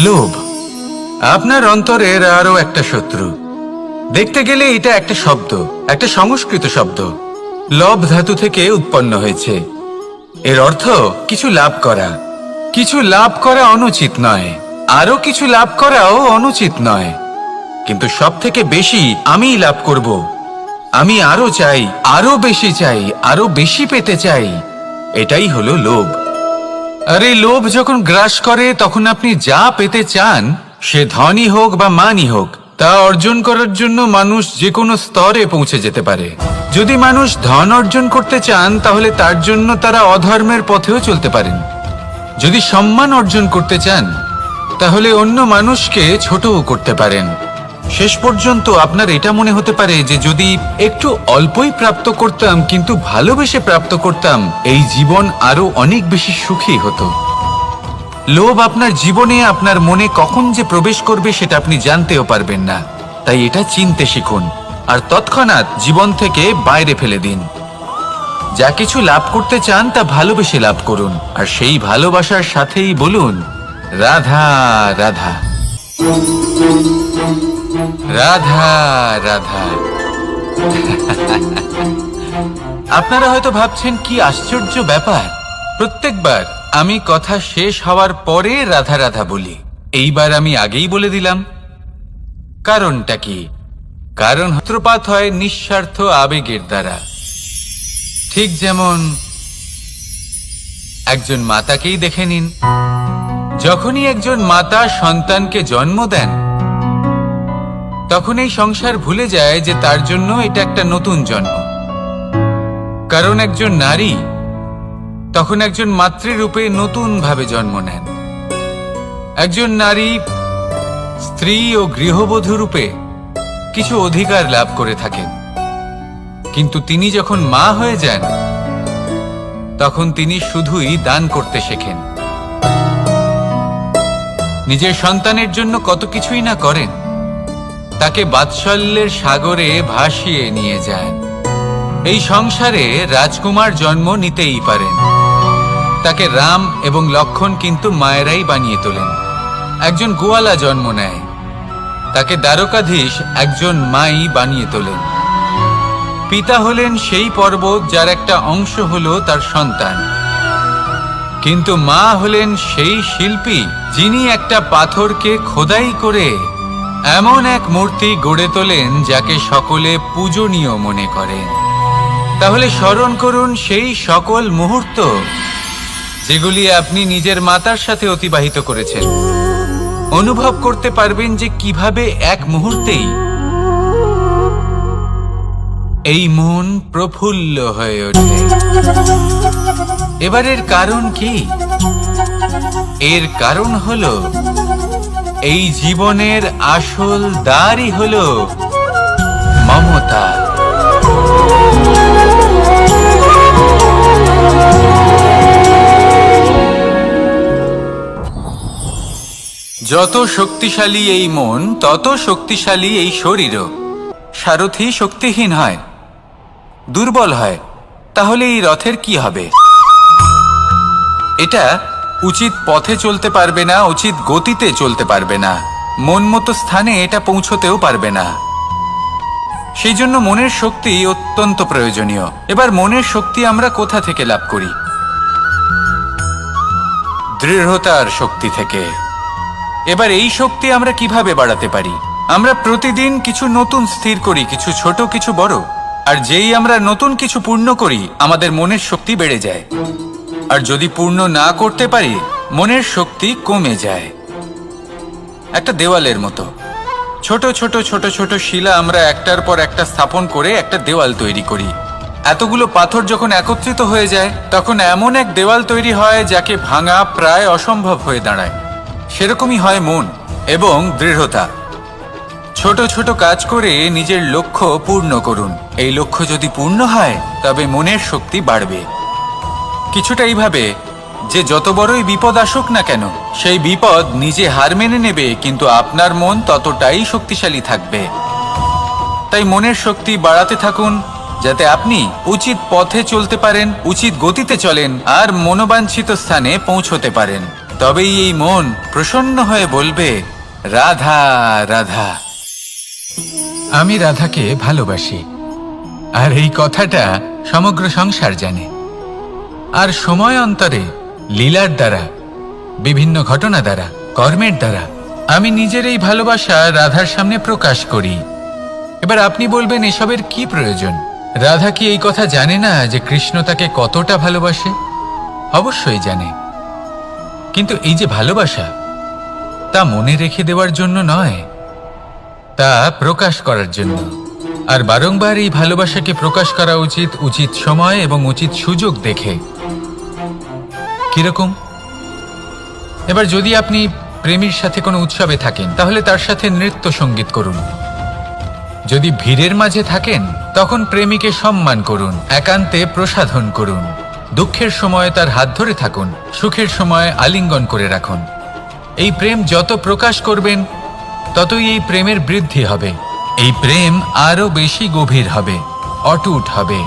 লোভ আপনার অন্তরের আরো একটা শত্রু। দেখতে গেলে এটা একটা শব্দ, একটা সংস্কৃত শব্দ। লব ধাতু থেকে উৎপন্ন হয়েছে। এর অর্থ কিছু লাভ করা। কিছু লাভ করা অনুচিত নয়, আরো কিছু লাভ করাও অনুচিত নয়, কিন্তু সব থেকে বেশি আমিই লাভ করব। আমি আরো চাই, আরো বেশি চাই, আরো বেশি পেতে চাই। এটাই হলো লোভ। আর এই লোভ যখন গ্রাস করে তখন আপনি যা পেতে চান, সে ধনই হোক বা মানই হোক, তা অর্জন করার জন্য মানুষ যে কোনো স্তরে পৌঁছে যেতে পারে। যদি মানুষ ধন অর্জন করতে চান তাহলে তার জন্য তারা অধর্মের পথেও চলতে পারেন। যদি সম্মান অর্জন করতে চান তাহলে অন্য মানুষকে ছোটও করতে পারেন। শেষ পর্যন্ত আপনার এটা মনে হতে পারে যে যদি একটু অল্পই প্রাপ্ত করতাম কিন্তু ভালোবেসে প্রাপ্ত করতাম, এই জীবন আরো অনেক বেশি সুখী হতো। লোভ আপনার জীবনে, আপনার মনে কখন যে প্রবেশ করবে সেটা আপনি জানতেও পারবেন না। তাই এটা চিনতে শিখুন আর তৎক্ষণাৎ জীবন থেকে বাইরে ফেলে দিন। যা কিছু লাভ করতে চান তা ভালোবেসে লাভ করুন, আর সেই ভালোবাসার সাথেই বলুন রাধা রাধা রাধা রাধা। আপনারা হয়তো ভাবছেন কি আশ্চর্য ব্যাপার, প্রত্যেকবার আমি কথা শেষ হওয়ার পরে রাধা রাধা বলি। এইবার আমি আগেই বলে দিলাম। কারণটা কি? কারণ সূত্রপাত হয় নিঃস্বার্থ আবেগের দ্বারা। ঠিক যেমন একজন মাতাকেই দেখে নিন। যখনই একজন মাতা সন্তানকে জন্ম দেন তখন এই সংসার ভুলে যায় যে তার জন্য এটা একটা নতুন জন্ম। কারণ একজন নারী তখন একজন মাতৃরূপে নতুন ভাবে জন্ম নেন। একজন নারী স্ত্রী ও গৃহবধূ রূপে কিছু অধিকার লাভ করে থাকেন, কিন্তু তিনি যখন মা হয়ে যান তখন তিনি শুধুই দান করতে শেখেন। নিজের সন্তানের জন্য কত কিছুই না করেন, তাকে বাৎসল্যের সাগরে ভাসিয়ে নিয়ে যান। এই সংসারে রাজকুমার জন্ম নিতেই পারেন, তাকে রাম এবং লক্ষণ কিন্তু মায়েরাই বানিয়ে তোলেন। একজন গোয়ালা জন্ম নেয়, তাকে দ্বারকাধীশ একজন মাই বানিয়ে তোলেন। পিতা হলেন সেই পর্বত যার একটা অংশ হলো তার সন্তান, কিন্তু মা হলেন সেই শিল্পী যিনি একটা পাথরকে খোদাই করে এমন এক মূর্তি গড়ে তোলেন যাকে সকলে পূজনীয় মনে করেন। তাহলে স্মরণ করুন সেই সকল মুহূর্ত যেগুলি আপনি নিজের মাতার সাথে অতিবাহিত করেছেন। অনুভব করতে পারবেন যে কিভাবে এক মুহূর্তেই এই মন প্রফুল্ল হয়ে ওঠে। এবারের কারণ কি? এর কারণ হলো এই জীবনের আসল দ্বারই হলো মমতা। যত শক্তিশালী এই মন তত শক্তিশালী এই শরীরও। সারথি শক্তিহীন হয়, দুর্বল হয়, তাহলে এই রথের কি হবে? এটা উচিত পথে চলতে পারবে না, উচিত গতিতে চলতে পারবে না, মন মতো স্থানে এটা পৌঁছতেও পারবে না। সেই জন্য মনের শক্তি অত্যন্ত প্রয়োজনীয়। এবার মনের শক্তি আমরা কোথা থেকে লাভ করি? দৃঢ়তার শক্তি থেকে। এবার এই শক্তি আমরা কিভাবে বাড়াতে পারি? আমরা প্রতিদিন কিছু নতুন স্থির করি, কিছু ছোট কিছু বড়, আর যেই আমরা নতুন কিছু পূর্ণ করি আমাদের মনের শক্তি বেড়ে যায়। আর যদি পূর্ণ না করতে পারি মনের শক্তি কমে যায়। একটা দেওয়ালের মতো ছোট ছোট ছোট ছোট শিলা আমরা একটার পর একটা স্থাপন করে একটা দেওয়াল তৈরি করি। এতগুলো পাথর যখন একত্রিত হয়ে যায় তখন এমন এক দেওয়াল তৈরি হয় যাকে ভাঙা প্রায় অসম্ভব হয়ে দাঁড়ায়। সেরকমই হয় মন এবং দৃঢ়তা। ছোট ছোট কাজ করে নিজের লক্ষ্য পূর্ণ করুন। এই লক্ষ্য যদি পূর্ণ হয় তবে মনের শক্তি বাড়বে। কিছুটা এইভাবে যে যত বড়ই বিপদ আসুক না কেন সেই বিপদ নিজে হার মেনে নেবে, কিন্তু আপনার মন ততটাই শক্তিশালী থাকবে। তাই মনের শক্তি বাড়াতে থাকুন যাতে আপনি উচিত পথে চলতে পারেন, উচিত গতিতে চলেন আর মনোবাঞ্ছিত স্থানে পৌঁছতে পারেন। তবেই এই মন প্রসন্ন হয়ে বলবে, রাধা রাধা। আমি রাধাকে ভালোবাসি, আর এই কথাটা সমগ্র সংসার জানে। আর সময় অন্তরে লীলার দ্বারা, বিভিন্ন ঘটনা দ্বারা, কর্মের দ্বারা আমি নিজের এই ভালোবাসা রাধার সামনে প্রকাশ করি। এবার আপনি বলবেন, এসবের কি প্রয়োজন? রাধা কি এই কথা জানে না যে কৃষ্ণ তাকে কতটা ভালোবাসে? অবশ্যই জানে, কিন্তু এই যে ভালোবাসা, তা মনে রেখে দেওয়ার জন্য নয়, তা প্রকাশ করার জন্য। আর বারংবার এই ভালোবাসাকে প্রকাশ করা উচিত, উচিত সময় এবং উচিত সুযোগ দেখে। কিরকম? এবার যদি আপনি প্রেমীর সাথে কোনো উৎসবে থাকেন, তাহলে তার সাথে নৃত্য সঙ্গীত করুন। যদি ভিড়ের মাঝে থাকেন, তখন প্রেমীকে সম্মান করুন, একান্তে প্রসাধন করুন। দুঃখের সময় তার হাত ধরে থাকুন, সুখের সময় আলিঙ্গন করে রাখুন। এই প্রেম যত প্রকাশ করবেন, ততই এই প্রেমের বৃদ্ধি হবে। এই প্রেম আরো বেশি গভীর হবে, অটুট হবে।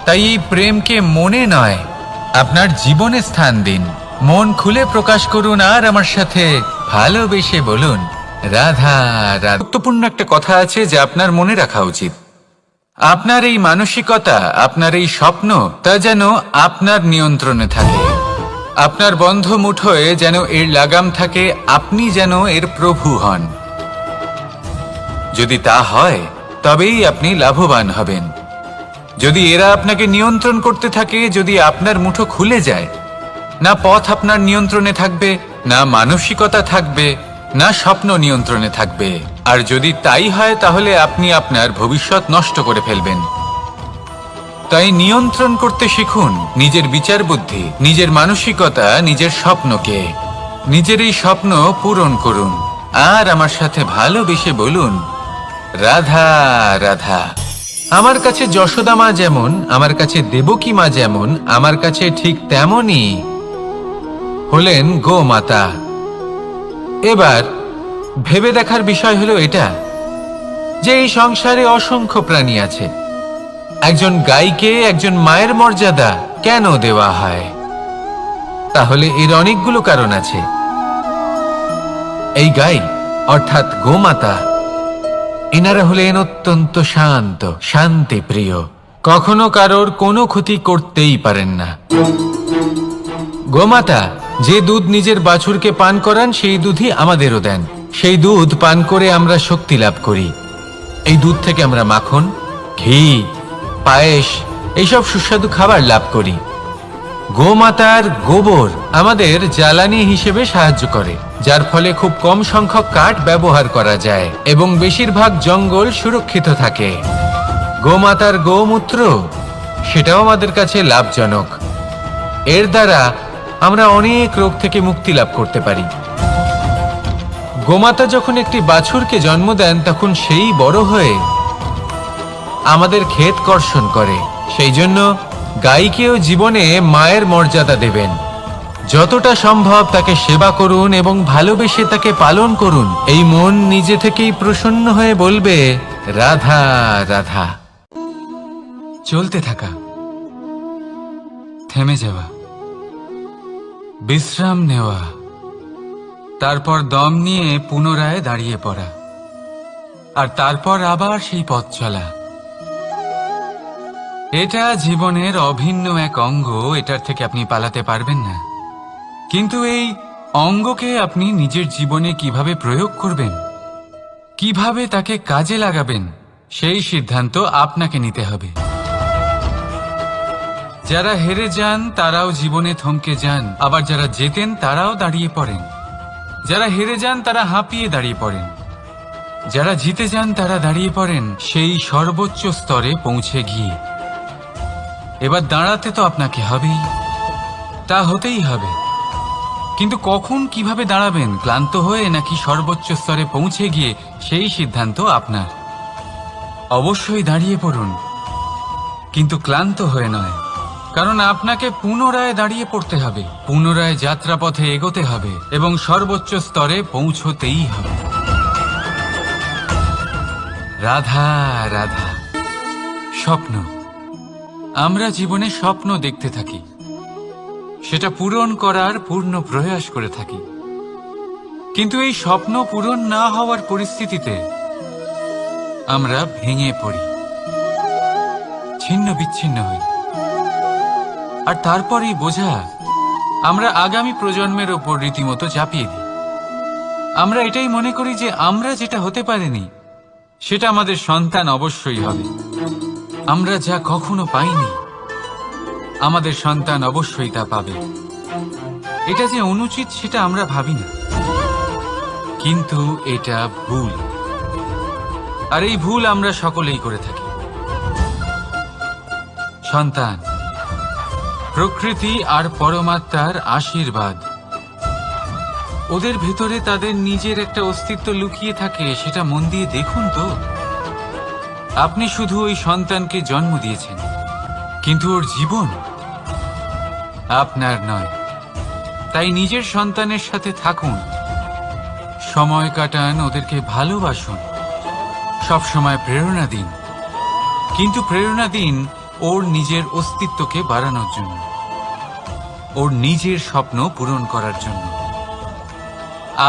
তাই এই প্রেমকে মনে নয়, আপনার জীবনে স্থান দিন। মন খুলে প্রকাশ করুন, আর আমার সাথে ভালোবেসে বলুন, রাধা রাধা। গুরুত্বপূর্ণ একটা কথা আছে যা আপনার মনে রাখা উচিত। আপনার এই মানসিকতা, আপনার এই স্বপ্ন, তা যেন আপনার নিয়ন্ত্রণে থাকে। আপনার বন্ধ মুঠোয় যেন এর লাগাম থাকে, আপনি যেন এর প্রভু হন। যদি তা হয়, তবেই আপনি লাভবান হবেন। যদি এরা আপনাকে নিয়ন্ত্রণ করতে থাকে, যদি আপনার মুঠো খুলে যায়, না পথ আপনার নিয়ন্ত্রণে থাকবে, না মানসিকতা থাকবে, না স্বপ্ন নিয়ন্ত্রণে থাকবে। আর যদি তাই হয়, তাহলে আপনি আপনার ভবিষ্যৎ নষ্ট করে ফেলবেন। তাই নিয়ন্ত্রণ করতে শিখুন নিজের বিচার বুদ্ধি, নিজের মানসিকতা, নিজের স্বপ্নকে। নিজের এই স্বপ্ন পূরণ করুন, আর আমার সাথে ভালোবেসে বলুন, রাধা রাধা। আমার কাছে যশোদা মা যেমন, আমার কাছে দেবকী মা যেমন, আমার কাছে ঠিক তেমনই হলেন গোমাতা। এবার ভেবে দেখার বিষয় হলো এটা, যে এই সংসারে অসংখ্য প্রাণী আছে। একজন গাইকে একজন মায়ের মর্যাদা কেন দেওয়া হয়? তাহলে এর অনেকগুলো কারণ আছে। এই গাই অর্থাৎ গোমাতা, এনারা হলেন অত্যন্ত শান্ত, শান্তি প্রিয়, কখনো কারোর কোনো ক্ষতি করতেই পারেন না। গোমাতা যে দুধ নিজের বাছুরকে পান করান, সেই দুধই আমাদেরও দেন। সেই দুধ পান করে আমরা শক্তি লাভ করি। এই দুধ থেকে আমরা মাখন, ঘি, পায়েস, এইসব সুস্বাদু খাবার লাভ করি। গোমাতার গোবর আমাদের জ্বালানি হিসেবে সাহায্য করে, যার ফলে খুব কম সংখ্যক কাঠ ব্যবহার করা যায় এবং বেশিরভাগ জঙ্গল সুরক্ষিত থাকে। গোমাতার গোমূত্র, সেটাও আমাদের কাছে লাভজনক। এর দ্বারা আমরা অনেক রোগ থেকে মুক্তি লাভ করতে পারি। গোমাতা যখন একটি বাছুরকে জন্ম দেন, তখন সেই বড় হয়ে আমাদের ক্ষেত কর্ষণ করে। সেই জন্য গাইকেও জীবনে মায়ের মর্যাদা দেবেন। যতটা সম্ভব তাকে সেবা করুন এবং ভালোবেসে তাকে পালন করুন। এই মন নিজে থেকেই প্রসন্ন হয়ে বলবে, রাধা রাধা। চলতে থাকা, থেমে যাওয়া, বিশ্রাম নেওয়া, তারপর দম নিয়ে পুনরায় দাঁড়িয়ে পড়া, আর তারপর আবার সেই পথ চলা। এটা জীবনের অভিন্ন এক অঙ্গ, এটার থেকে আপনি পালাতে পারবেন না। কিন্তু এই অঙ্গকে আপনি নিজের জীবনে কিভাবে প্রয়োগ করবেন, কিভাবে তাকে কাজে লাগাবেন, সেই সিদ্ধান্ত আপনাকে নিতে হবে। যারা হেরে যান তারাও জীবনে থমকে যান, আবার যারা জেতেন তারাও দাঁড়িয়ে পড়েন। যারা হেরে যান তারা হাঁপিয়ে দাঁড়িয়ে পড়েন, যারা জিতে যান তারা দাঁড়িয়ে পড়েন সেই সর্বোচ্চ স্তরে পৌঁছে গিয়ে। এবার দাঁড়াতে তো আপনাকে হবেই, তা হতেই হবে। কিন্তু কখন, কিভাবে দাঁড়াবেন, ক্লান্ত হয়ে নাকি সর্বোচ্চ স্তরে পৌঁছে গিয়ে, সেই সিদ্ধান্ত আপনার। অবশ্যই দাঁড়িয়ে পড়ুন, কিন্তু ক্লান্ত হয়ে নয়, কারণ আপনাকে পুনরায় দাঁড়িয়ে পড়তে হবে, পুনরায় যাত্রাপথে এগোতে হবে এবং সর্বোচ্চ স্তরে পৌঁছতেই হবে। রাধা রাধা। স্বপ্ন, আমরা জীবনে স্বপ্ন দেখতে থাকি। সেটা পূরণ করার পূর্ণ প্রয়াস করে থাকি। কিন্তু এই স্বপ্ন পূরণ না হওয়ার পরিস্থিতিতে আমরা ভেঙে পড়ি, ছিন্ন বিচ্ছিন্ন হই। আর তারপরেই বোঝা আমরা আগামী প্রজন্মের ওপর রীতিমতো চাপিয়ে দিই। আমরা এটাই মনে করি যে আমরা যেটা হতে পারিনি সেটা আমাদের সন্তান অবশ্যই হবে। আমরা যা কখনো পাইনি আমাদের সন্তান অবশ্যই তা পাবে। এটা যে অনুচিত সেটা আমরা ভাবি না, কিন্তু এটা ভুল। আর এই ভুল আমরা সকলেই করে থাকি। সন্তান প্রকৃতি আর পরমাত্মার আশীর্বাদ। ওদের ভেতরে তাদের নিজের একটা অস্তিত্ব লুকিয়ে থাকে, সেটা মন দিয়ে দেখুন তো। আপনি শুধু ওই সন্তানকে জন্ম দিয়েছেন, কিন্তু ওর জীবন আপনার নয়। তাই নিজের সন্তানের সাথে থাকুন, সময় কাটান, ওদেরকে ভালোবাসুন, সব সময় প্রেরণা দিন। কিন্তু প্রেরণা দিন ওর নিজের অস্তিত্বকে বাড়ানোর জন্য, ওর নিজের স্বপ্ন পূরণ করার জন্য,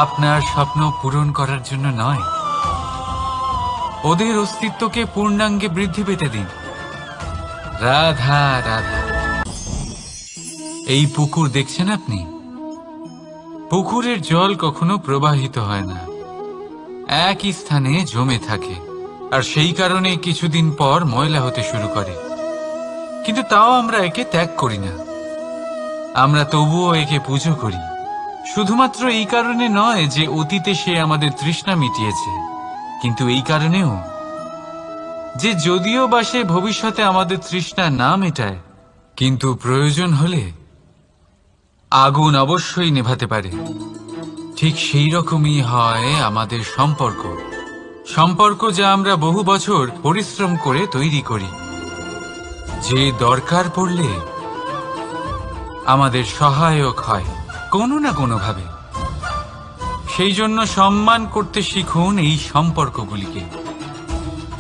আপনার স্বপ্ন পূরণ করার জন্য নয়। ওদের অস্তিত্বকে পূর্ণাঙ্গে বৃদ্ধি পেতে দিন। রাধা রাধা। এই পুকুর দেখছেন আপনি? পুকুরের জল কখনো প্রবাহিত হয় না, একই স্থানে জমে থাকে। আর সেই কারণে কিছুদিন পর ময়লা হতে শুরু করে। কিন্তু তাও আমরা একে ত্যাগ করি না, আমরা তবুও একে পুজো করি। শুধুমাত্র এই কারণে নয় যে অতীতে সে আমাদের তৃষ্ণা মিটিয়েছে, কিন্তু এই কারণেও যে যদিও বা সে ভবিষ্যতে আমাদের তৃষ্ণা না মেটায়, কিন্তু প্রয়োজন হলে আগুন অবশ্যই নেভাতে পারে। ঠিক সেই রকমই হয় আমাদের সম্পর্ক। সম্পর্ক যা আমরা বহু বছর পরিশ্রম করে তৈরি করি, যে দরকার পড়লে আমাদের সহায়ক হয় কোনো না কোনোভাবে। সেই জন্য সম্মান করতে শিখুন এই সম্পর্কগুলিকে।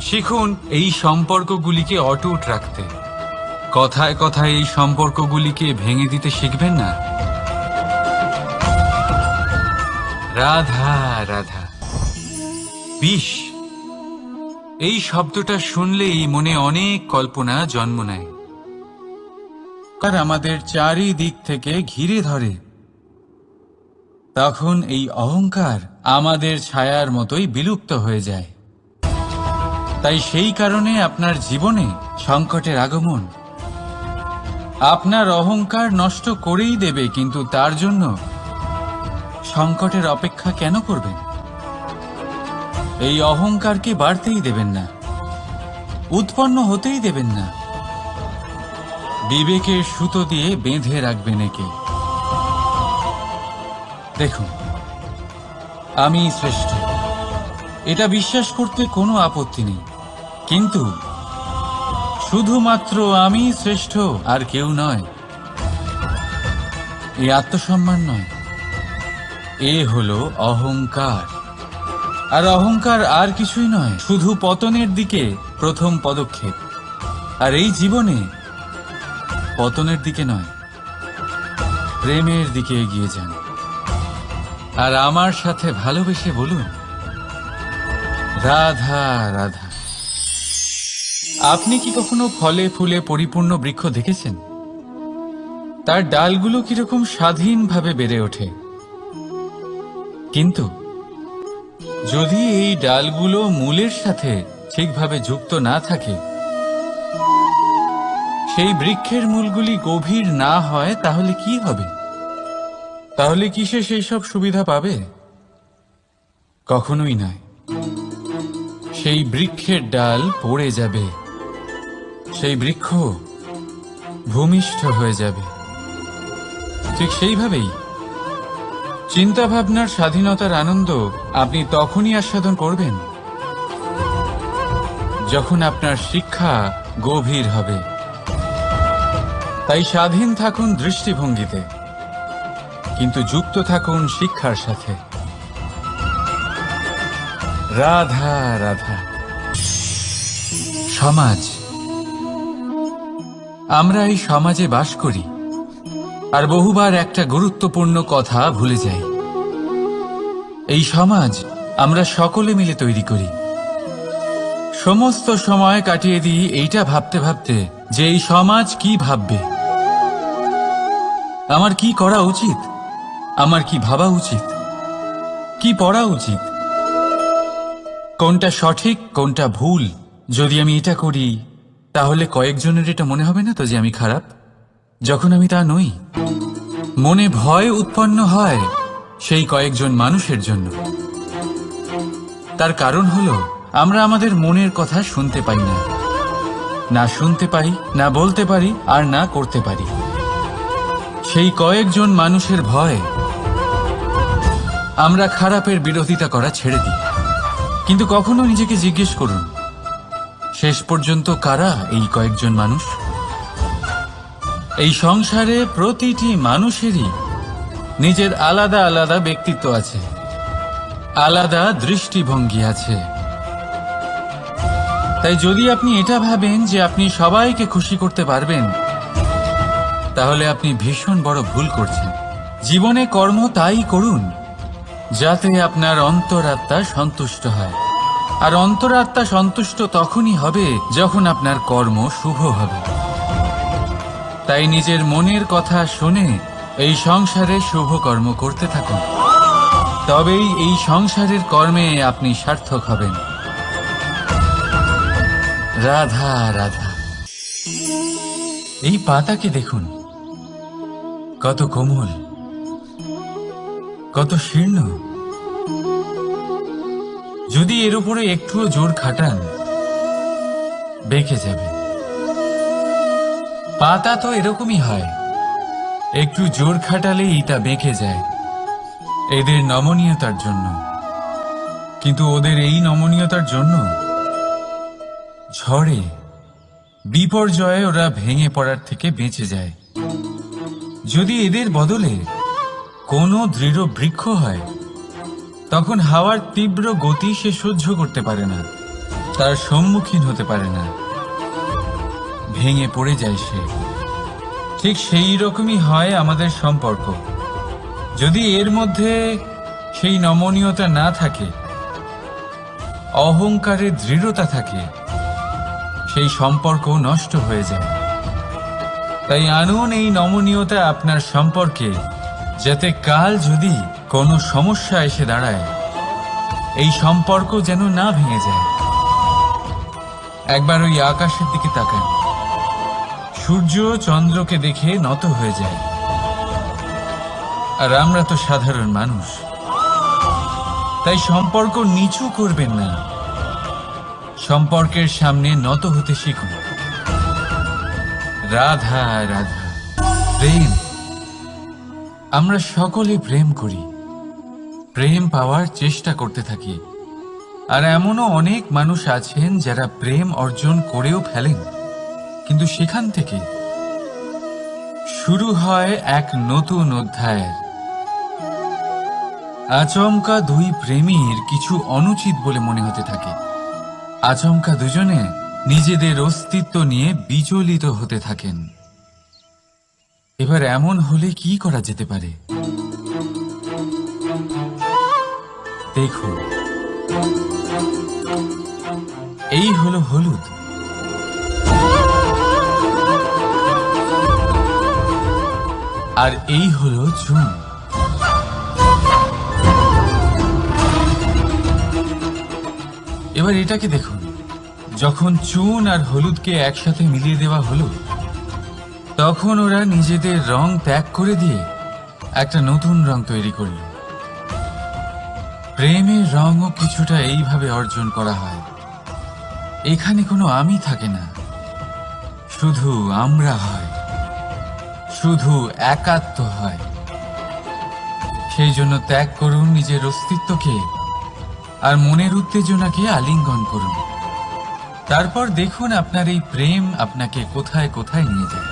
শিখুন এই সম্পর্কগুলিকে অটুট রাখতে। কথায় কথায় এই সম্পর্কগুলিকে ভেঙে দিতে শিখবেন না। রাধা রাধা। বিষ, এই শব্দটা শুনলেই মনে অনেক কল্পনা জন্ম নেয়। আর আমাদের চারিদিক থেকে ঘিরে ধরে, তখন এই অহংকার আমাদের ছায়ার মতোই বিলুপ্ত হয়ে যায়। তাই সেই কারণে আপনার জীবনে সংকটের আগমন আপনার অহংকার নষ্ট করেই দেবে, কিন্তু তার জন্য সংকটের অপেক্ষা কেন করবেন? এই অহংকারকে বাড়তেই দেবেন না, উৎপন্ন হতেই দেবেন না। বিবেকের সুতো দিয়ে বেঁধে রাখবেন একে। দেখুন, আমি শ্রেষ্ঠ, এটা বিশ্বাস করতে কোনো আপত্তি নেই। কিন্তু শুধুমাত্র আমি শ্রেষ্ঠ, আর কেউ নয়। এ আত্মসম্মান নয়, এ হলো অহংকার। আর অহংকার আর কিছুই নয়, শুধু পতনের দিকে প্রথম পদক্ষেপ। আর এই জীবনে পতনের দিকে নয়, প্রেমের দিকে এগিয়ে যান। আর আমার সাথে ভালোবেসে বলুন, রাধা রাধা। আপনি কি কখনো ফলে ফুলে পরিপূর্ণ বৃক্ষ দেখেছেন? তার ডালগুলো কিরকম স্বাধীনভাবে বেড়ে ওঠে। কিন্তু যদি এই ডালগুলো মূলের সাথে ঠিকভাবে যুক্ত না থাকে, সেই বৃক্ষের মূলগুলি গভীর না হয়, তাহলে কি হবে? তাহলে কি সে সেই সব সুবিধা পাবে? কখনোই নয়। সেই বৃক্ষের ডাল পড়ে যাবে, সেই বৃক্ষ ভূমিষ্ঠ হয়ে যাবে। ঠিক সেইভাবেই চিন্তাভাবনার স্বাধীনতার আনন্দ আপনি তখনই আস্বাদন করবেন যখন আপনার শিক্ষা গভীর হবে। তাই স্বাধীন থাকুন দৃষ্টিভঙ্গিতে, কিন্তু যুক্ত থাকুন শিক্ষার সাথে। রাধা রাধা। সমাজ, আমরা এই সমাজে বাস করি। আর বহুবার একটা গুরুত্বপূর্ণ কথা ভুলে যাই। এই সমাজ আমরা সকলে মিলে তৈরি করি। সমস্ত সময় কাটিয়ে দিই এইটা ভাবতে ভাবতে যে এই সমাজ কি ভাববে, আমার কি করা উচিত, আমার কি ভাবা উচিত, কি পড়া উচিত, কোনটা সঠিক কোনটা ভুল। যদি আমি এটা করি তাহলে কয়েকজনের এটা মনে হবে না তো যে আমি খারাপ, যখন আমি তা নই। মনে ভয় উৎপন্ন হয় সেই কয়েকজন মানুষের জন্য। তার কারণ হলো আমরা আমাদের মনের কথা শুনতে পাই না, না শুনতে পাই, না বলতে পারি, আর না করতে পারি। সেই কয়েকজন মানুষের ভয় আমরা খারাপের বিরোধিতা করা ছেড়ে দিই। কিন্তু কখনো নিজেকে জিজ্ঞেস করুন, শেষ পর্যন্ত কারা এই কয়েকজন মানুষ? এই সংসারে প্রতিটি মানুষেরই নিজের আলাদা আলাদা ব্যক্তিত্ব আছে, আলাদা দৃষ্টিভঙ্গি আছে। তাই যদি আপনি এটা ভাবেন যে আপনি সবাইকে খুশি করতে পারবেন, তাহলে আপনি ভীষণ বড় ভুল করছেন। জীবনে কর্ম তাই করুন যাতে আপনার অন্তরাত্মা সন্তুষ্ট হয়। আর অন্তরাত্মা সন্তুষ্ট তখনই হবে যখন আপনার কর্ম শুভ হবে। তাই নিজের মনের কথা শুনে এই সংসারে শুভ কর্ম করতে থাকুন, তবেই এই সংসারের কর্মে আপনি সার্থক হবেন। রাধা রাধা। এই পাতাকে দেখুন, কত কোমল, কত শীর্ণ। যদি এর উপরে একটুও জোর খাটান বেঁকে যাবে। পাতা তো এরকমই হয়, একটু জোর খাটালেই তা বেঁকে যায় এদের নমনীয়তার জন্য। কিন্তু ওদের এই নমনীয়তার জন্য ঝড়ে বিপর্যয়ে ওরা ভেঙে পড়ার থেকে বেঁচে যায়। যদি এদের বদলে কোনো দৃঢ় বৃক্ষ হয়, তখন হাওয়ার তীব্র গতি সে সহ্য করতে পারে না, তার সম্মুখীন হতে পারে না, ভেঙে পড়ে যায় সে। ঠিক সেই রকমই হয় আমাদের সম্পর্ক। যদি এর মধ্যে সেই নমনীয়তা না থাকে, অহংকারের দৃঢ়তা থাকে, সেই সম্পর্ক নষ্ট হয়ে যায়। তাই আনুন এই নমনীয়তা আপনার সম্পর্কে, যাতে কাল যদি কোনো সমস্যা এসে দাঁড়ায় এই সম্পর্ক যেন না ভেঙে যায়। একবার ওই আকাশের দিকে তাকান, সূর্য চন্দ্রকে দেখে নত হয়ে যায়। আর আমরা তো সাধারণ মানুষ, তাই সম্পর্ক নিচু করবেন না, সম্পর্কের সামনে নত হতে শিখুন। রাধা রাধা। প্রেম, আমরা সকলে প্রেম করি, প্রেম পাওয়ার চেষ্টা করতে থাকি। আর এমনও অনেক মানুষ আছেন যারা প্রেম অর্জন করেও ফেলেন, কিন্তু সেখান থেকে শুরু হয় এক নতুন অধ্যায়ের। আচমকা দুই প্রেমীর কিছু অনুচিত বলে মনে হতে থাকে। আচমকা দুজনে নিজেদের অস্তিত্ব নিয়ে বিচলিত হতে থাকেন। এবার এমন হলে কি করা যেতে পারে? দেখুন, এই হলো হলুদ, আর এই হলো চুন। এবার এটাকে দেখুন, যখন চুন আর হলুদকে একসাথে মিলিয়ে দেওয়া হলো, তখন ওরা নিজেদের রং ত্যাগ করে দিয়ে একটা নতুন রং তৈরি করল। প্রেমের রঙও কিছুটা এইভাবে অর্জন করা হয়। এখানে কোনো আমি থাকে না, শুধু আমরা হয়, শুধু একাত্ম হয়। সেই জন্য ত্যাগ করুন নিজের অস্তিত্বকে, আর মনের উত্তেজনাকে আলিঙ্গন করুন। তারপর দেখুন আপনার এই প্রেম আপনাকে কোথায় কোথায় নিয়ে যায়।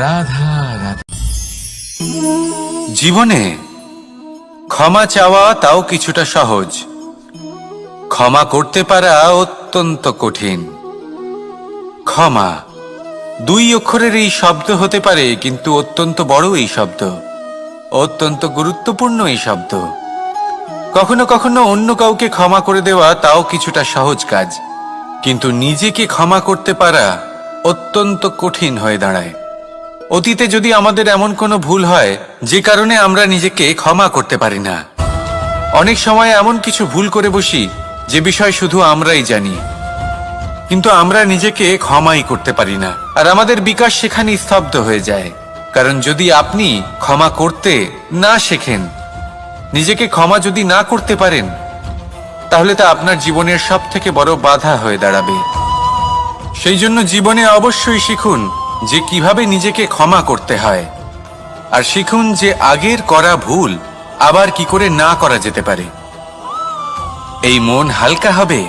রাধা রাধা। জীবনে ক্ষমা চাওয়া তাও কিছুটা সহজ, ক্ষমা করতে পারা অত্যন্ত কঠিন। ক্ষমা দুই অক্ষরের এই শব্দ হতে পারে, কিন্তু অত্যন্ত বড় এই শব্দ, অত্যন্ত গুরুত্বপূর্ণ এই শব্দ। কখনো কখনো অন্য কাউকে ক্ষমা করে দেওয়া তাও কিছুটা সহজ কাজ, কিন্তু নিজেকে ক্ষমা করতে পারা অত্যন্ত কঠিন হয়ে দাঁড়ায়। অতীতে যদি আমাদের এমন কোনো ভুল হয় যে কারণে আমরা নিজেকে ক্ষমা করতে পারি না, অনেক সময় এমন কিছু ভুল করে বসি যে বিষয় শুধু আমরাই জানি, কিন্তু আমরা নিজেকে ক্ষমাই করতে পারি না, আর আমাদের বিকাশ সেখানে স্তব্ধ হয়ে যায়। কারণ যদি আপনি ক্ষমা করতে না শেখেন, নিজেকে ক্ষমা যদি না করতে পারেন, তাহলে তা আপনার জীবনের সব থেকে বড় বাধা হয়ে দাঁড়াবে। সেই জন্য জীবনে অবশ্যই শিখুন যে কিভাবে নিজেকে ক্ষমা করতে হয়, আর শিখুন যে আগের করা ভুল আবার কি করে না করা যেতে পারে। এই মন হালকা হবে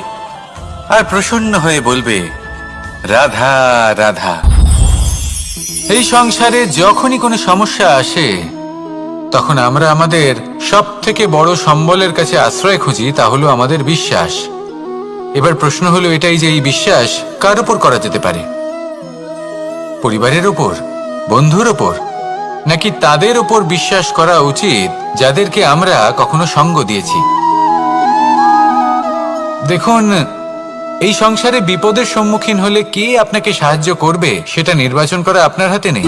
আর প্রসন্ন হয়ে বলবে, রাধা রাধা। এই সংসারে যখনই কোনো সমস্যা আসে, তখন আমরা আমাদের সব থেকে বড় সম্বলের কাছে আশ্রয় খুঁজি, তা হলো আমাদের বিশ্বাস। এবার প্রশ্ন হলো এটাই যে এই বিশ্বাস কার উপর করা যেতে পারে? পরিবারের উপর, বন্ধুর উপর, নাকি তাদের উপর বিশ্বাস করা উচিত যাদেরকে আমরা কখনো সঙ্গ দিয়েছি? দেখুন, এই সংসারে বিপদের সম্মুখীন হলে কে আপনাকে সাহায্য করবে সেটা নির্বাচন করা আপনার হাতে নেই।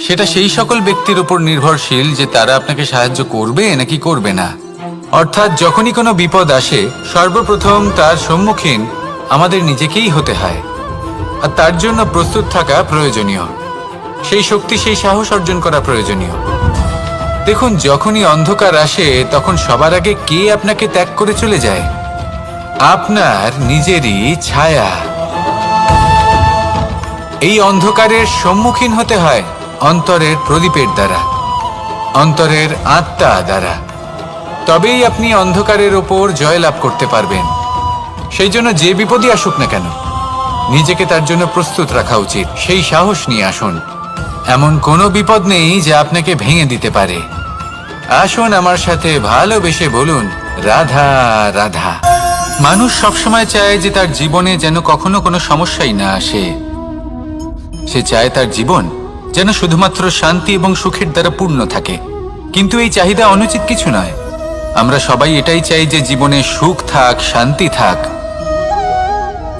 সেটা সেই সকল ব্যক্তির উপর নির্ভরশীল যে তারা আপনাকে সাহায্য করবে নাকি করবে না। অর্থাৎ যখনই কোনো বিপদ আসে, সর্বপ্রথম তার সম্মুখীন আমাদের নিজেকেই হতে হয়, আর তার জন্য প্রস্তুত থাকা প্রয়োজনীয়। সেই শক্তি, সেই সাহস অর্জন করা প্রয়োজনীয়। দেখুন, যখনই অন্ধকার আসে তখন সবার আগে কে আপনাকে ত্যাগ করে চলে যায়? আপনার নিজেরই ছায়া। এই অন্ধকারের সম্মুখীন হতে হয় অন্তরের প্রদীপের দ্বারা, অন্তরের আত্মা দ্বারা। তবেই আপনি অন্ধকারের ওপর জয়লাভ করতে পারবেন। সেই জন্য যে বিপদই আসুক না কেন, নিজেকে তার জন্য প্রস্তুত রাখা উচিত। সেই সাহস নিয়ে আসুন। এমন কোনো বিপদ নেই যা আপনাকে ভেঙে দিতে পারে। আসুন আমার সাথে ভালোবেসে বলুন, রাধা রাধা। মানুষ সবসময় চায় যে তার জীবনে যেন কখনো কোনো সমস্যাই না আসে। সে চায় তার জীবন যেন শুধুমাত্র শান্তি এবং সুখের দ্বারা পূর্ণ থাকে। কিন্তু এই চাহিদা অনুচিত কিছু নয়। আমরা সবাই এটাই চাই যে জীবনে সুখ থাক, শান্তি থাক।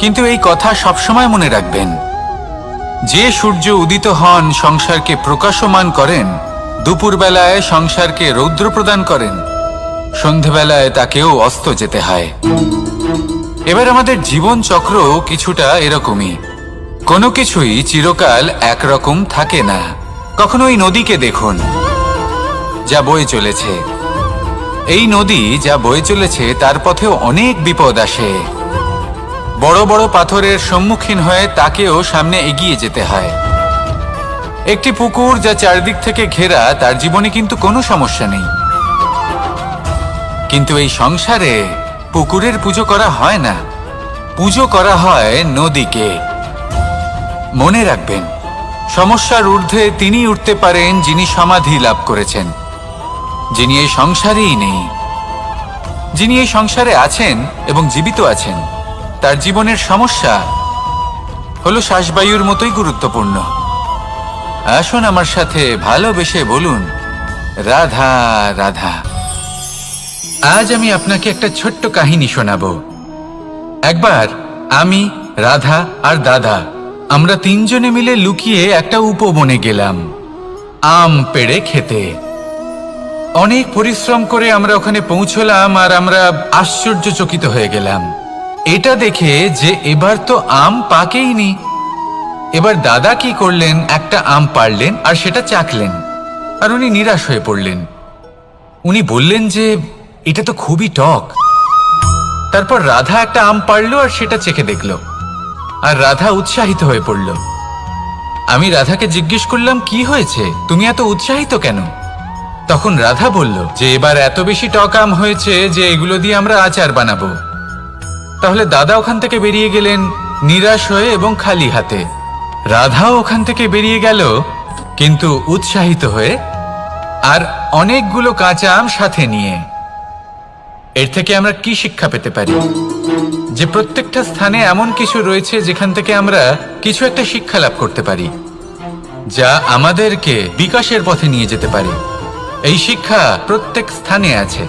কিন্তু এই কথা সবসময় মনে রাখবেন, যে সূর্য উদিত হন সংসারকে প্রকাশমান করেন, দুপুরবেলায় সংসারকে রৌদ্র প্রদান করেন, সন্ধেবেলায় তাকেও অস্ত যেতে হয়। এবার আমাদের জীবন চক্র কিছুটা এরকমই। কোনো কিছুই চিরকাল একরকম থাকে না। কখনো এই নদীকে দেখুন, যা বয়ে চলেছে। এই নদী যা বয়ে চলেছে তার পথেও অনেক বিপদ আসে। বড় বড় পাথরের সম্মুখীন হয়ে তাকেও সামনে এগিয়ে যেতে হয়। একটি পুকুর যা চারদিক থেকে ঘেরা, তার জীবনে কিন্তু কোনো সমস্যা নেই। কিন্তু এই সংসারে পুকুরের পুজো করা হয় না, পুজো করা হয় নদীকে। মনে রাখবেন, সমস্যার ঊর্ধ্বে তিনি উঠতে পারেন যিনি সমাধি লাভ করেছেন, যিনি এই সংসারেই নেই। যিনি এই সংসারে আছেন এবং জীবিত আছেন, তার জীবনের সমস্যা হলো শ্বাসবায়ুর মতোই গুরুত্বপূর্ণ। আসুন আমার সাথে ভালোবেসে বলুন, রাধা রাধা। আজ আমি আপনাকে একটা ছোট্ট কাহিনী শোনাবো। একবার আমি, রাধা আর দাদা, আমরা তিনজনে মিলে লুকিয়ে একটা উপবনে গেলাম আম পেড়ে খেতে। অনেক পরিশ্রম করে আমরা ওখানে পৌঁছলাম, আর আমরা আশ্চর্যচকিত হয়ে গেলাম এটা দেখে যে এবার তো আম পাকেইনি। এবার দাদা কি করলেন, একটা আম পাড়লেন আর সেটা চাখলেন, আর উনি নিরাশ হয়ে পড়লেন। উনি বললেন যে এটা তো খুবই টক। তারপর রাধা একটা আম পাড়লো আর সেটা চেখে দেখলো, আর রাধা উৎসাহিত হয়ে পড়ল। আমি রাধাকে জিজ্ঞেস করলাম, কি হয়েছে, তুমি এত উৎসাহিত কেন? তখন রাধা বলল যে এবার এত বেশি টক আম হয়েছে যে এগুলো দিয়ে আমরা আচার বানাবো। তাহলে দাদা ওখান থেকে বেরিয়ে গেলেন নিরাশ হয়ে এবং খালি হাতে। রাধাও ওখান থেকে বেরিয়ে গেল কিন্তু উৎসাহিত হয়ে, আর অনেকগুলো কাঁচা আম সাথে নিয়ে। এর থেকে আমরা কি শিক্ষা পেতে পারি? যে প্রত্যেকটা স্থানে এমন কিছু রয়েছে যেখান থেকে আমরা কিছু একটা শিক্ষা লাভ করতে পারি, যা আমাদেরকে বিকাশের পথে নিয়ে যেতে পারে। এই শিক্ষা প্রত্যেক স্থানে আছে।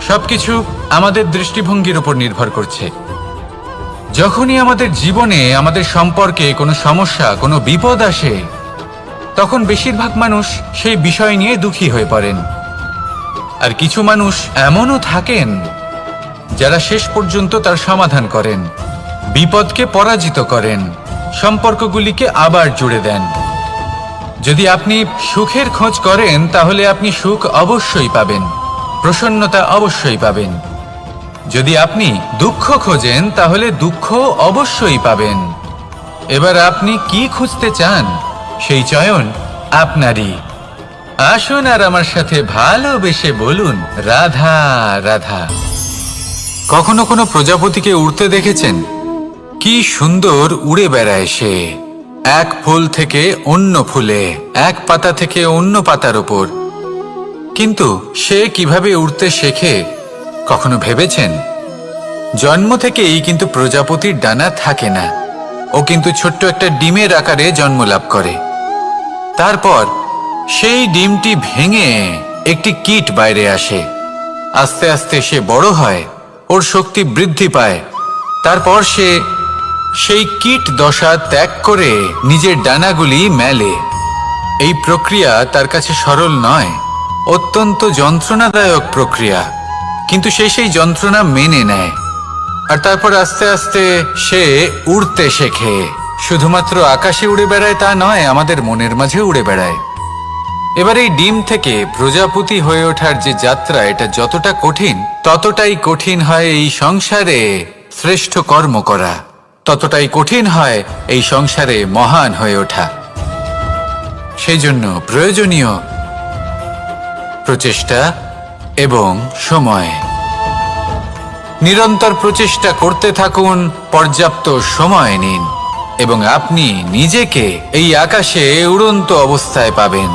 সবকিছু আমাদের দৃষ্টিভঙ্গির উপর নির্ভর করছে। যখনই আমাদের জীবনে আমাদের সম্পর্কে কোনো সমস্যা, কোনো বিপদ আসে, তখন বেশিরভাগ মানুষ সেই বিষয় নিয়ে দুঃখী হয়ে পড়েন। আর কিছু মানুষ এমনও থাকেন যারা শেষ পর্যন্ত তার সমাধান করেন, বিপদকে পরাজিত করেন, সম্পর্কগুলিকে আবার জুড়ে দেন। যদি আপনি সুখের খোঁজ করেন তাহলে আপনি সুখ অবশ্যই পাবেন, প্রসন্নতা অবশ্যই পাবেন। যদি আপনি দুঃখ খোঁজেন তাহলে দুঃখ অবশ্যই পাবেন। এবার আপনি কি খুঁজতে চান সেই চয়ন আপনারই। আসুন আর আমার সাথে ভালোবেসে বলুন, রাধা রাধা। কখনো কোনো প্রজাপতিকে উড়তে দেখেছেন? কি সুন্দর উড়ে বেড়ায় সে, এক ফুল থেকে অন্য ফুলে, এক পাতা থেকে অন্য পাতার উপর। কিন্তু সে কিভাবে উড়তে শেখে কখনো ভেবেছেন? জন্ম থেকেই কিন্তু প্রজাপতির ডানা থাকে না। ও কিন্তু ছোট্ট একটা ডিমের আকারে জন্ম লাভ করে। তারপর সেই ডিমটি ভেঙে একটি কীট বাইরে আসে। আস্তে আস্তে সে বড় হয়, ওর শক্তি বৃদ্ধি পায়। তারপর সে সেই কীট দশা ত্যাগ করে নিজের ডানাগুলি মেলে। এই প্রক্রিয়া তার কাছে সরল নয়, অত্যন্ত যন্ত্রণাদায়ক প্রক্রিয়া, কিন্তু সে সেই যন্ত্রণা মেনে নেয়। আর তারপর আস্তে আস্তে সে উড়তে শেখে। শুধুমাত্র আকাশে উড়ে বেড়ায় তা নয়, আমাদের মনের মাঝে উড়ে বেড়ায়। এবার এই ডিম থেকে প্রজাপতি হয়ে ওঠার যে যাত্রা, এটা যতটা কঠিন, ততটাই কঠিন হয় এই সংসারে শ্রেষ্ঠ কর্ম করা, ততটাই কঠিন হয় এই সংসারে মহান হয়ে ওঠা। সেই জন্য প্রয়োজনীয় প্রচেষ্টা এবং সময়। নিরন্তর প্রচেষ্টা করতে থাকুন, পর্যাপ্ত সময় নিন, এবং আপনি নিজেকে এই আকাশে উড়ন্ত অবস্থায় পাবেন।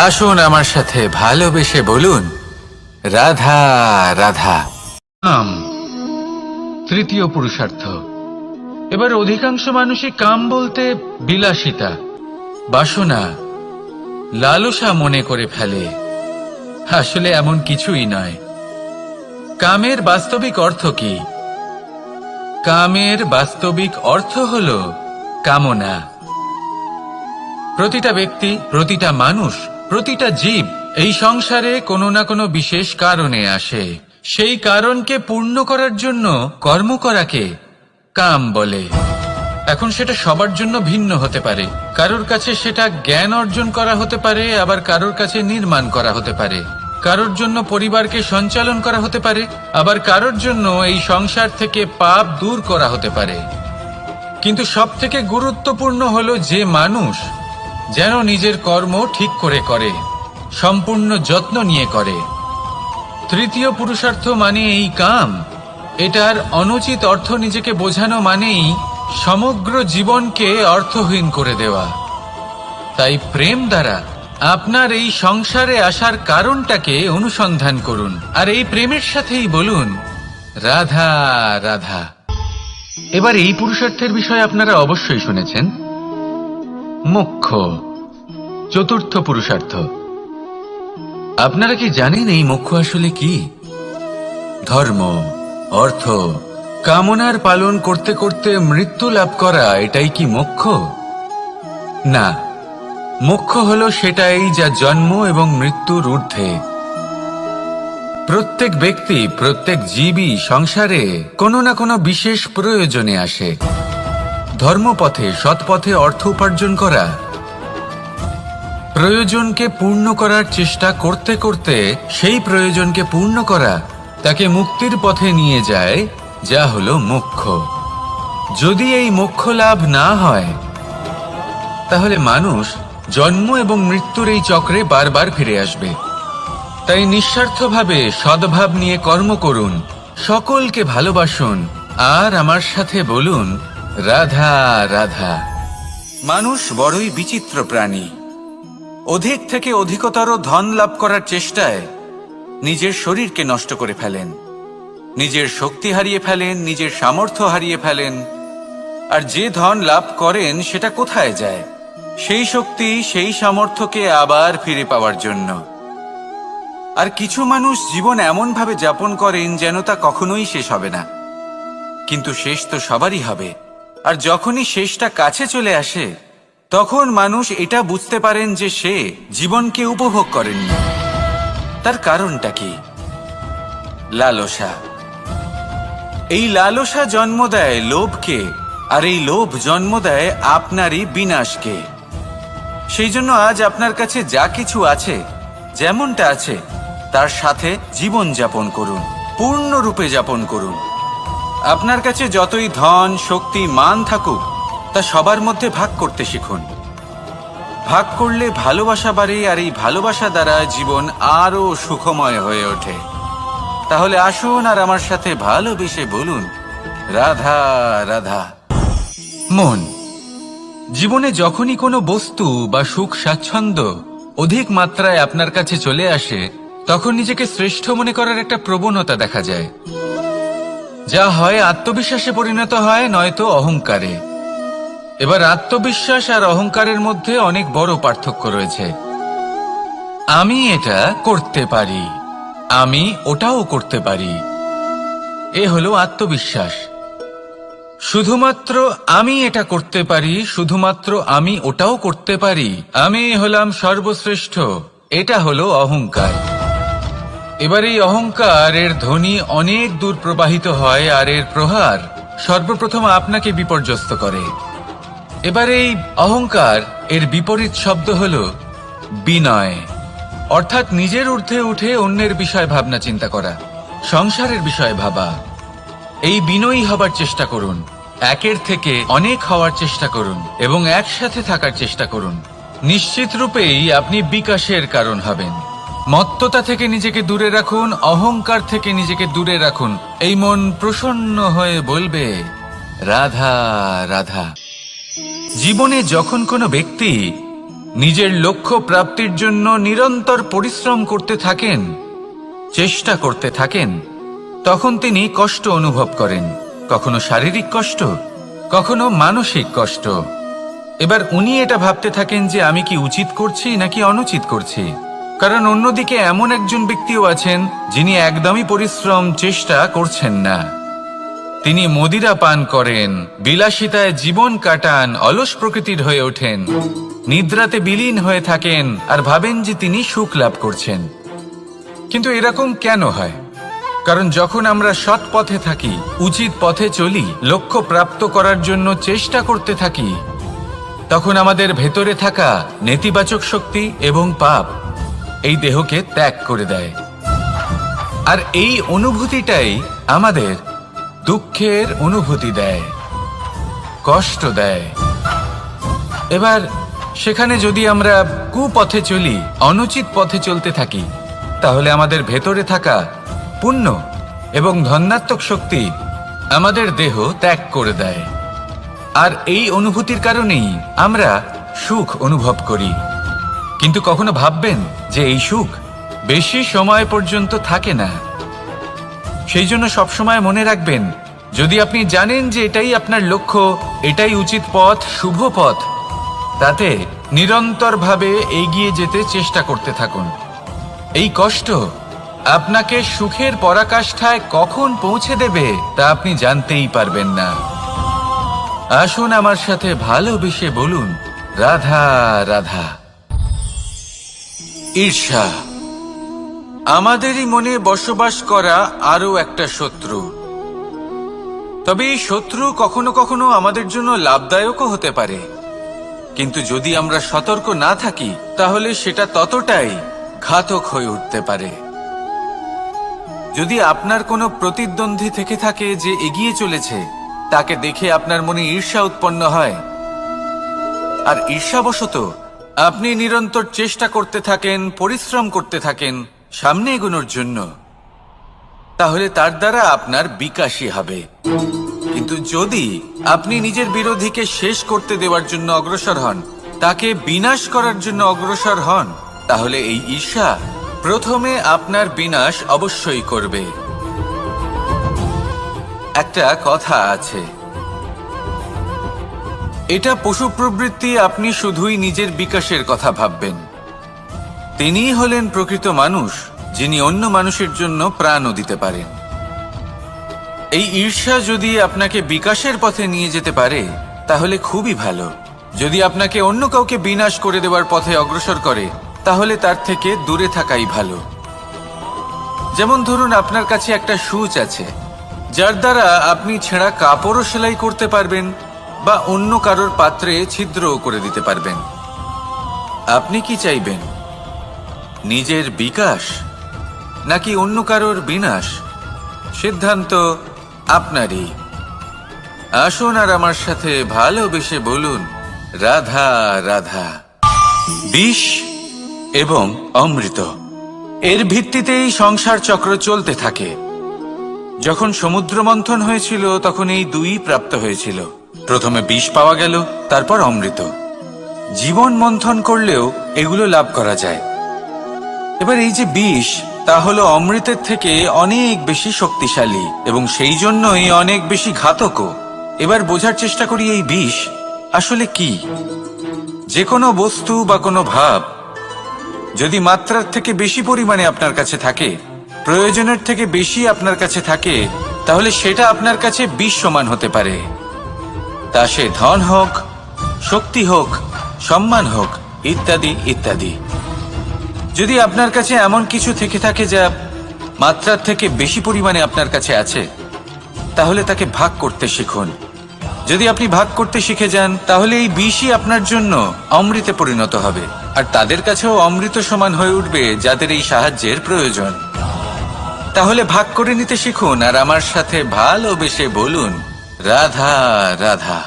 আসুন আমার সাথে ভালোবেসে বলুন, রাধা রাধা। তৃতীয় পুরুষার্থ। এবার অধিকাংশ মানুষই কাম বলতে বিলাসিতা, বাসনা, লালসা মনে করে ফেলে। আসলে এমন কিছুই নয়। কামের বাস্তবিক অর্থ কি? কামের বাস্তবিক অর্থ হল কামনা। প্রতিটা ব্যক্তি, প্রতিটা মানুষ, প্রতিটা জীব এই সংসারে কোনো না কোনো বিশেষ কারণে আসে। সেই কারণকে পূর্ণ করার জন্য কর্ম করাকে কাম বলে। এখন সেটা সবার জন্য ভিন্ন হতে পারে। কারোর কাছে সেটা জ্ঞান অর্জন করা হতে পারে, আবার কারোর কাছে নির্মাণ করা হতে পারে। কারোর জন্য পরিবারকে সঞ্চালন করা হতে পারে, আবার কারোর জন্য এই সংসার থেকে পাপ দূর করা হতে পারে। কিন্তু সবথেকে গুরুত্বপূর্ণ হলো যে মানুষ যেন নিজের কর্ম ঠিক করে করে, সম্পূর্ণ যত্ন নিয়ে করে। তৃতীয় পুরুষার্থ মানে এই কাম। এটার অনুচিত অর্থ নিজেকে বোঝানো মানেই সমগ্র জীবনকে অর্থহীন করে দেওয়া। তাই প্রেম দ্বারা আপনার এই সংসারে আসার কারণটাকে অনুসন্ধান করুন, আর এই প্রেমের সাথেই বলুন, রাধা রাধা। এবার এই পুরুষার্থের বিষয়ে আপনারা অবশ্যই শুনেছেন, মোক্ষ, চতুর্থ পুরুষার্থ। আপনারা কি জানেন এই মোক্ষ আসলে কি? ধর্ম, অর্থ, কামনার পালন করতে করতে মৃত্যু লাভ করা, এটাই কি মোক্ষ? না, মোক্ষ হলো সেটাই যা জন্ম এবং মৃত্যুর ঊর্ধ্বে। প্রত্যেক ব্যক্তি, প্রত্যেক জীবই সংসারে কোনো না কোনো বিশেষ প্রয়োজনে আসে। ধর্মপথে, সৎপথে অর্থ উপার্জন করা, প্রয়োজনকে পূর্ণ করার চেষ্টা করতে করতে সেই প্রয়োজনকে পূর্ণ করা তাকে মুক্তির পথে নিয়ে যায়, যা হলো মোক্ষ। যদি এই মোক্ষ লাভ না হয় তাহলে মানুষ জন্ম এবং মৃত্যুর এই চক্রে বারবার ফিরে আসবে। তাই নিঃস্বার্থভাবে সদ্ভাব নিয়ে কর্ম করুন, সকলকে ভালোবাসুন, আর আমার সাথে বলুন, রাধা রাধা। মানুষ বড়ই বিচিত্র প্রাণী। অধিক থেকে অধিকতর ধন লাভ করার চেষ্টায় নিজের শরীরকে নষ্ট করে ফেলেন। নিজের শক্তি হারিয়ে ফেলেন, নিজের সামর্থ্য হারিয়ে ফেলেন। আর যে ধন লাভ করেন সেটা কোথায় যায়? সেই শক্তি, সেই সামর্থ্যকে আবার ফিরে পাওয়ার জন্য। আর কিছু মানুষ জীবন এমনভাবে যাপন করেন যেন তা কখনোই শেষ হবে না, কিন্তু শেষ তো সবারই হবে। আর যখনই শেষটা কাছে চলে আসে, তখন মানুষ এটা বুঝতে পারেন যে সে জীবনকে উপভোগ করেননি। তার কারণটা কি? লালসা। এই লালসা জন্ম দেয় লোভকে, আর এই লোভ জন্ম দেয় আপনারই বিনাশকে। সেই জন্য আজ আপনার কাছে যা কিছু আছে, যেমনটা আছে, তার সাথে জীবন যাপন করুন, পূর্ণরূপে যাপন করুন। আপনার কাছে যতই ধন, শক্তি, মান থাকুক, তা সবার মধ্যে ভাগ করতে শিখুন। ভাগ করলে ভালোবাসা বাড়ে, আর এই ভালোবাসা দ্বারা জীবন আরো সুখময় হয়ে ওঠে। তাহলে আসুন আর আমার সাথে ভালোবেসে বলুন, রাধা রাধা। মন। জীবনে যখনই কোনো বস্তু বা সুখ স্বাচ্ছন্দ্য অধিক মাত্রায় আপনার কাছে চলে আসে, তখন নিজেকে শ্রেষ্ঠ মনে করার একটা প্রবণতা দেখা যায়, যা হয় আত্মবিশ্বাসে পরিণত হয়, নয়তো অহংকারে। এবার আত্মবিশ্বাস আর অহংকারের মধ্যে অনেক বড় পার্থক্য রয়েছে। আমি এটা করতে পারি, আমি ওটাও করতে পারি, এ হলো আত্মবিশ্বাস। শুধুমাত্র আমি এটা করতে পারি, শুধুমাত্র আমি ওটাও করতে পারি, আমি হলাম সর্বশ্রেষ্ঠ, এটা হলো অহংকার। এবার এই অহংকার এর ধ্বনি অনেক দূর প্রবাহিত হয়, আর এর প্রহার সর্বপ্রথম আপনাকে বিপর্যস্ত করে। এবার এই অহংকার এর বিপরীত শব্দ হলো বিনয়, অর্থাৎ নিজের ঊর্ধ্বে উঠে অন্যের বিষয় ভাবনা চিন্তা করা, সংসারের বিষয়ে ভাবা। এই বিনয়ী হবার চেষ্টা করুন, একের থেকে অনেক হওয়ার চেষ্টা করুন এবং একসাথে থাকার চেষ্টা করুন। নিশ্চিত রূপেই আপনি বিকাশের কারণ হবেন। মত্ততা থেকে নিজেকে দূরে রাখুন, অহংকার থেকে নিজেকে দূরে রাখুন। এই মন প্রসন্ন হয়ে বলবে, রাধা রাধা। জীবনে যখন কোনো ব্যক্তি নিজের লক্ষ্য প্রাপ্তির জন্য নিরন্তর পরিশ্রম করতে থাকেন, চেষ্টা করতে থাকেন, তখন তিনি কষ্ট অনুভব করেন, কখনো শারীরিক কষ্ট, কখনো মানসিক কষ্ট। এবার উনি এটা ভাবতে থাকেন যে আমি কি উচিত করছি নাকি অনুচিত করছি। কারণ অন্যদিকে এমন একজন ব্যক্তিও আছেন যিনি একদমই পরিশ্রম, চেষ্টা করছেন না। তিনি মদিরা পান করেন, বিলাসিতায় জীবন কাটান, অলস প্রকৃতির হয়ে ওঠেন, নিদ্রাতে বিলীন হয়ে থাকেন আর ভাবেন যে তিনি সুখ লাভ করছেন। কিন্তু এরকম কেন হয়? কারণ যখন আমরা সৎ পথে থাকি, উচিত পথে চলি, লক্ষ্য প্রাপ্ত করার জন্য চেষ্টা করতে থাকি, তখন আমাদের ভেতরে থাকা নেতিবাচক শক্তি এবং পাপ এই দেহকে ত্যাগ করে দেয়। আর এই অনুভূতিটাই আমাদের দুঃখের অনুভূতি দেয়, কষ্ট দেয়। এবার সেখানে যদি আমরা কুপথে চলি, অনুচিত পথে চলতে থাকি, তাহলে আমাদের ভেতরে থাকা পুণ্য এবং ধনাত্মক শক্তি আমাদের দেহ ত্যাগ করে দেয়। আর এই অনুভূতির কারণেই আমরা সুখ অনুভব করি। কিন্তু কখনো ভাববেন যে এই সুখ বেশি সময় পর্যন্ত থাকে না। সেই জন্য সবসময় মনে রাখবেন, যদি আপনি জানেন যে এটাই আপনার লক্ষ্য, এটাই উচিত পথ, শুভ পথ, তাতে নিরন্তরভাবে এগিয়ে যেতে চেষ্টা করতে থাকুন। এই কষ্ট আপনাকে সুখের পরাকাষ্ঠায় কখন পৌঁছে দেবে তা আপনি জানতেই পারবেন না। আসুন আমার সাথে ভালোবেসে বলুন, রাধা রাধা। ঈর্ষা আমাদেরই মনে বসবাস করা আরো একটা শত্রু। তবে এই শত্রু কখনো কখনো আমাদের জন্য লাভদায়কও হতে পারে, কিন্তু যদি আমরা সতর্ক না থাকি তাহলে সেটা ততটাই ঘাতক হয়ে উঠতে পারে। যদি আপনার কোনো প্রতিদ্বন্দ্বী থেকে থাকে যে এগিয়ে চলেছে, তাকে দেখে আপনার মনে ঈর্ষা উৎপন্ন হয়, আর ঈর্ষাবশত আপনি নিরন্তর চেষ্টা করতে থাকেন, পরিশ্রম করতে থাকেন সামনে এগোনোর জন্য, তাহলে তার দ্বারা আপনার বিকাশই হবে। কিন্তু যদি আপনি নিজের বিরোধীকে শেষ করতে দেওয়ার জন্য অগ্রসর হন, তাকে বিনাশ করার জন্য অগ্রসর হন, তাহলে এই ঈর্ষা প্রথমে আপনার বিনাশ অবশ্যই করবে। একটা কথা আছে, এটা পশু প্রবৃত্তি। আপনি শুধুই নিজের বিকাশের কথা ভাববেন। তিনিই হলেন প্রকৃত মানুষ, যিনি অন্য মানুষের জন্য প্রাণও দিতে পারেন। এই ঈর্ষা যদি আপনাকে বিকাশের পথে নিয়ে যেতে পারে তাহলে খুবই ভালো। যদি আপনাকে অন্য কাউকে বিনাশ করে দেওয়ার পথে অগ্রসর করে তাহলে তার থেকে দূরে থাকাই ভালো। যেমন ধরুন, আপনার কাছে একটা সূচ আছে যার দ্বারা আপনি ছেঁড়া কাপড়ও সেলাই করতে পারবেন বা অন্য কারোর পাত্রে ছিদ্রও করে দিতে পারবেন। আপনি কি চাইবেন, নিজের বিকাশ নাকি অন্য কারোর বিনাশ? সিদ্ধান্ত আপনারই। আসুন আর আমার সাথে ভালোবেসে বলুন, রাধা রাধা। বিষ এবং অমৃত, এর ভিত্তিতেই সংসার চক্র চলতে থাকে। যখন সমুদ্র মন্থন হয়েছিল তখন এই দুই প্রাপ্ত হয়েছিল। প্রথমে বিষ পাওয়া গেল, তারপর অমৃত। জীবন মন্থন করলেও এগুলো লাভ করা যায়। এবার এই যে বিষ, তা হলো অমৃতের থেকে অনেক বেশি শক্তিশালী এবং সেই জন্যই অনেক বেশি ঘাতকও। এবার বোঝার চেষ্টা করি এই বিষ আসলে কি। যে কোনো বস্তু বা কোনো ভাব যদি মাত্রার থেকে বেশি পরিমাণে আপনার কাছে থাকে, প্রয়োজনের থেকে বেশি আপনার কাছে থাকে, তাহলে সেটা আপনার কাছে বিষ সমান হতে পারে। তা সে ধন হোক, শক্তি হোক, সম্মান হোক, ইত্যাদি ইত্যাদি। যদি আপনার কাছে এমন কিছু থেকে থাকে যা মাত্রার থেকে বেশি পরিমাণে আপনার কাছে আছে, তাহলে তাকে ভাগ করতে শিখুন। যদি আপনি ভাগ করতে শিখে যান তাহলে এই বিষই আপনার জন্য অমৃতে পরিণত হবে, আর তাদের কাছেও অমৃত সমান হয়ে উঠবে যাদের এই সাহায্যের প্রয়োজন। তাহলে ভাগ করে নিতে শিখুন আর আমার সাথে ভালোবেসে বলুন, রাধা রাধা।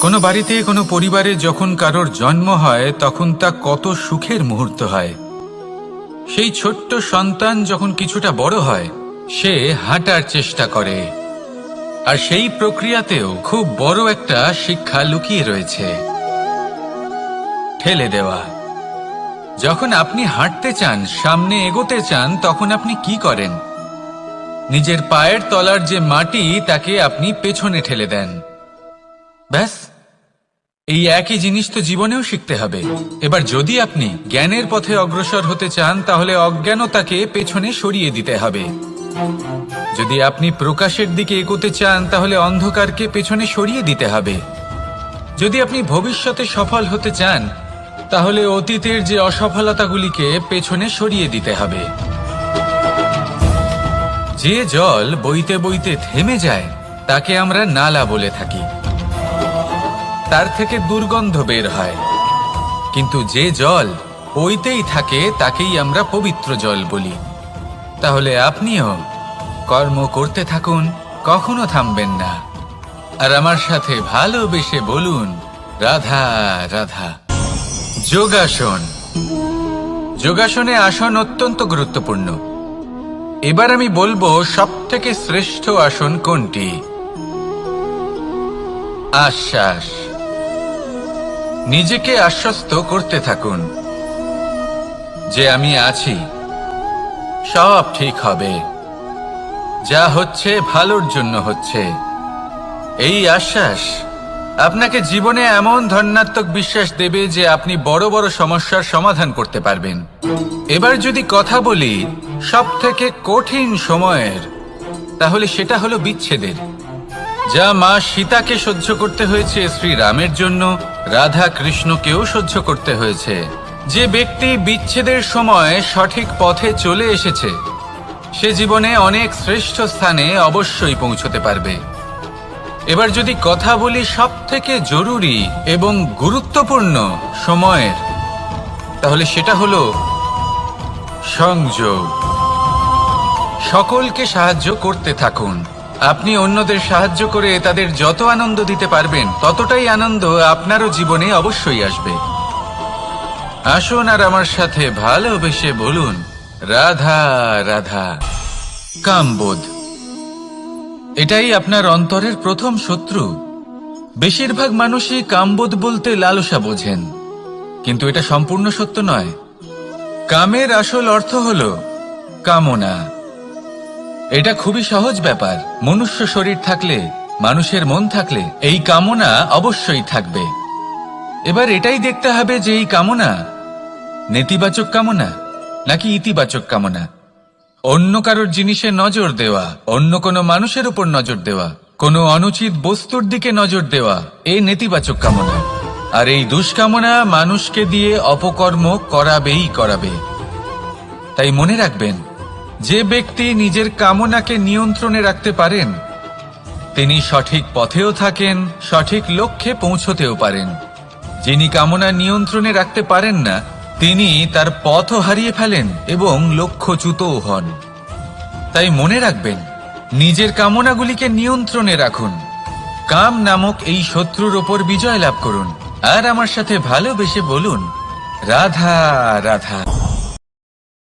কোনো বাড়িতে, কোনো পরিবারে যখন কারোর জন্ম হয় তখন তা কত সুখের মুহূর্ত হয়। সেই ছোট্ট সন্তান যখন কিছুটা বড় হয়, সে হাঁটার চেষ্টা করে, আর সেই প্রক্রিয়াতেও খুব বড় একটা শিক্ষা লুকিয়ে রয়েছে, ঠেলে দেওয়া। যখন আপনি হাঁটতে চান, সামনে এগোতে চান, তখন আপনি কি করেন? নিজের পায়ের তলার যে মাটি তাকে আপনি পেছনে ঠেলে দেন। ব্যাস, এই একই জিনিস তো জীবনেও শিখতে হবে। এবার যদি আপনি জ্ঞানের পথে অগ্রসর হতে চান তাহলে অজ্ঞানতাকে পেছনে সরিয়ে দিতে হবে। যদি আপনি প্রকাশের দিকে এগোতে চান তাহলে অন্ধকারকে পেছনে সরিয়ে দিতে হবে। যদি আপনি ভবিষ্যতে সফল হতে চান তাহলে অতীতের যে অসফলতাগুলিকে পেছনে সরিয়ে দিতে হবে। যে জল বইতে বইতে থেমে যায় তাকে আমরা নালা বলে থাকি, তার থেকে দুর্গন্ধ বের হয়। কিন্তু যে জল বইতেই থাকে তাকেই আমরা পবিত্র জল বলি। তাহলে আপনিও কর্ম করতে থাকুন, কখনো থামবেন না। আর আমার সাথে ভালোবেসে বলুন, রাধা রাধা। যোগাসন। যোগাসনে আসন অত্যন্ত গুরুত্বপূর্ণ। এবার আমি বলবো সবথেকে শ্রেষ্ঠ আসন কোনটি। আশ্বাস। নিজেকে আশ্বস্ত করতে থাকুন যে আমি আছি, সব ঠিক হবে, যা হচ্ছে ভালোর জন্য হচ্ছে। এই আশ্বাস আপনাকে জীবনে এমন ধনাত্মক বিশ্বাস দেবে যে আপনি বড় বড় সমস্যার সমাধান করতে পারবেন। এবার যদি কথা বলি সবথেকে কঠিন সময়ের, তাহলে সেটা হলো বিচ্ছেদের। যা মা সীতাকে সহ্য করতে হয়েছে শ্রীরামের জন্য, রাধা কৃষ্ণকেও সহ্য করতে হয়েছে। যে ব্যক্তি বিচ্ছেদের সময় সঠিক পথে চলে এসেছে সে জীবনে অনেক শ্রেষ্ঠ স্থানে অবশ্যই পৌঁছতে পারবে। এবার যদি কথা বলি সবথেকে জরুরি এবং গুরুত্বপূর্ণ সময়ের, তাহলে সেটা হলো সংযোগ। সকলকে সাহায্য করতে থাকুন। আপনি অন্যদের সাহায্য করে তাদের যত আনন্দ দিতে পারবেন ততটাই আনন্দ আপনারও জীবনে অবশ্যই আসবে। আসুন আর আমার সাথে ভালোবেসে বলুন, রাধা রাধা। কামবোধ, এটাই আপনার অন্তরের প্রথম শত্রু। বেশিরভাগ মানুষই কামবোধ বলতে লালসা বোঝেন, কিন্তু এটা সম্পূর্ণ সত্য নয়। কামের আসল অর্থ হল কামনা। এটা খুবই সহজ ব্যাপার। মনুষ্য শরীর থাকলে, মানুষের মন থাকলে এই কামনা অবশ্যই থাকবে। এবার এটাই দেখতে হবে যে এই কামনা নেতিবাচক কামনা নাকি ইতিবাচক কামনা। অন্য কারোর জিনিসে নজর দেওয়া, অন্য কোনো মানুষের উপর নজর দেওয়া, কোনো অনুচিত বস্তুর দিকে নজর দেওয়া, এই নেতিবাচক কামনা। আর এই দুষ্কামনা মানুষকে দিয়ে অপকর্ম করাবেই করাবে। তাই মনে রাখবেন, যে ব্যক্তি নিজের কামনাকে নিয়ন্ত্রণে রাখতে পারেন তিনি সঠিক পথেও থাকেন, সঠিক লক্ষ্যে পৌঁছতেও পারেন। যিনি কামনা নিয়ন্ত্রণে রাখতে পারেন না তিনি তার পথও হারিয়ে ফেলেন এবং লক্ষ্যচ্যুতও হন। তাই মনে রাখবেন, নিজের কামনাগুলিকে নিয়ন্ত্রণে রাখুন। কাম নামক এই শত্রুর ওপর বিজয় লাভ করুন। আর আমার সাথে ভালোবেসে বলুন, রাধা রাধা।